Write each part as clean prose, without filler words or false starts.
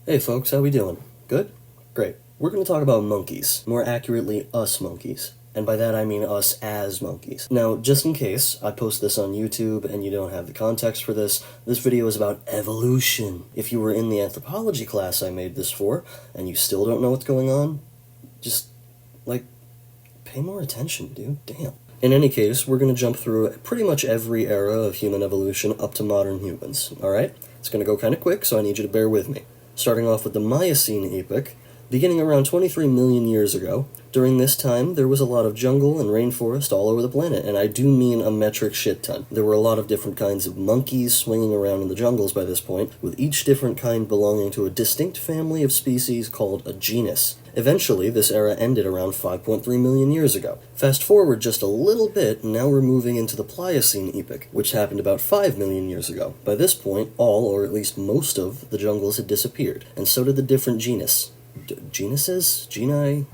Hey folks, how we doing? Good? Great. We're going to talk about monkeys, more accurately, us monkeys. And by that I mean us as monkeys. Now, just in case I post this on YouTube and you don't have the context for this video is about evolution. If you were in the anthropology class I made this for, and you still don't know what's going on, just, pay more attention, dude. Damn. In any case, we're going to jump through pretty much every era of human evolution up to modern humans, alright? It's going to go kind of quick, so I need you to bear with me. Starting off with the Miocene epoch, beginning around 23 million years ago. During this time, there was a lot of jungle and rainforest all over the planet, and I do mean a metric shit ton. There were a lot of different kinds of monkeys swinging around in the jungles by this point, with each different kind belonging to a distinct family of species called a genus. Eventually, this era ended around 5.3 million years ago. Fast forward just a little bit, and now we're moving into the Pliocene epoch, which happened about 5 million years ago. By this point, all, or at least most of, the jungles had disappeared, and so did the different genus. Genuses? Geni?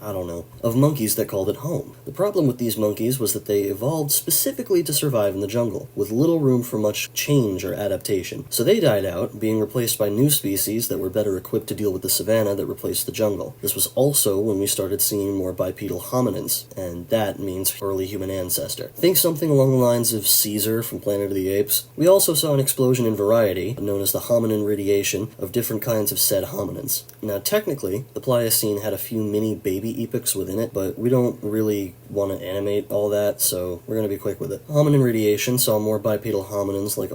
I don't know. Of monkeys that called it home. The problem with these monkeys was that they evolved specifically to survive in the jungle, with little room for much change or adaptation. So they died out, being replaced by new species that were better equipped to deal with the savanna that replaced the jungle. This was also when we started seeing more bipedal hominins, and that means early human ancestor. Think something along the lines of Caesar from Planet of the Apes. We also saw an explosion in variety, known as the hominin radiation, of different kinds of said hominins. Now technically, the Pliocene had a few mini baby epochs within it, but we don't really want to animate all that, so we're going to be quick with it. Hominin radiation saw more bipedal hominins like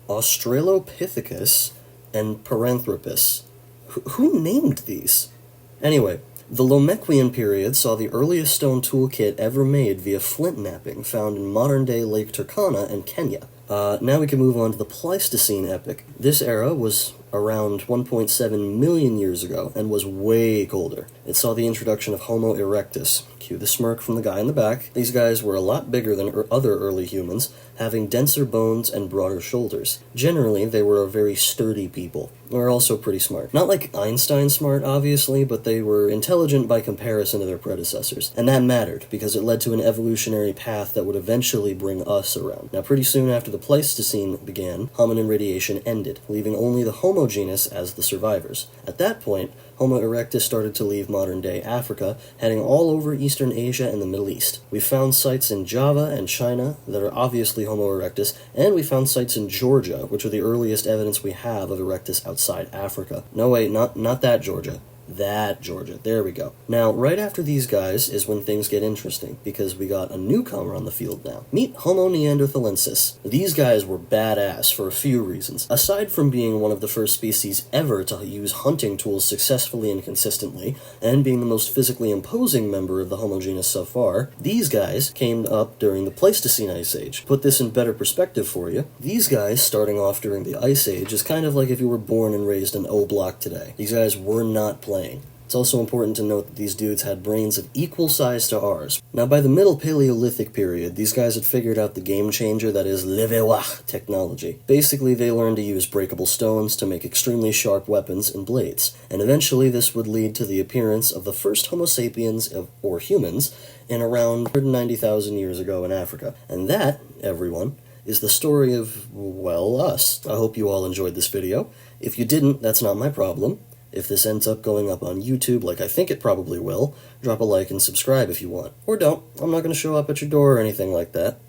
Australopithecus and Paranthropus. Who named these? Anyway, the Lomekwian period saw the earliest stone toolkit ever made via flint knapping, found in modern-day Lake Turkana and Kenya. Now we can move on to the Pleistocene epoch. This era was around 1.7 million years ago, and was way colder. It saw the introduction of Homo erectus. Cue the smirk from the guy in the back. These guys were a lot bigger than other early humans, having denser bones and broader shoulders. Generally, they were a very sturdy people. They were also pretty smart. Not like Einstein smart, obviously, but they were intelligent by comparison to their predecessors. And that mattered, because it led to an evolutionary path that would eventually bring us around. Now, pretty soon after the Pleistocene began, hominin radiation ended, leaving only the Homo genus as the survivors. At that point, Homo erectus started to leave modern-day Africa, heading all over Eastern Asia and the Middle East. We found sites in Java and China that are obviously Homo erectus, and we found sites in Georgia, which are the earliest evidence we have of erectus outside Africa. No, wait, not that Georgia. That Georgia. There we go. Now, right after these guys is when things get interesting, because we got a newcomer on the field now. Meet Homo neanderthalensis. These guys were badass for a few reasons. Aside from being one of the first species ever to use hunting tools successfully and consistently, and being the most physically imposing member of the Homo genus so far, these guys came up during the Pleistocene Ice Age. Put this in better perspective for you. These guys, starting off during the Ice Age, is kind of like if you were born and raised in O Block today. These guys were not playing. It's also important to note that these dudes had brains of equal size to ours. Now, by the Middle Paleolithic period, these guys had figured out the game changer that is Levewa technology. Basically, they learned to use breakable stones to make extremely sharp weapons and blades, and eventually this would lead to the appearance of the first Homo sapiens, or humans, in around 190,000 years ago in Africa. And that, everyone, is the story of, well, us. I hope you all enjoyed this video. If you didn't, that's not my problem. If this ends up going up on YouTube, like I think it probably will, drop a like and subscribe if you want. Or don't. I'm not going to show up at your door or anything like that.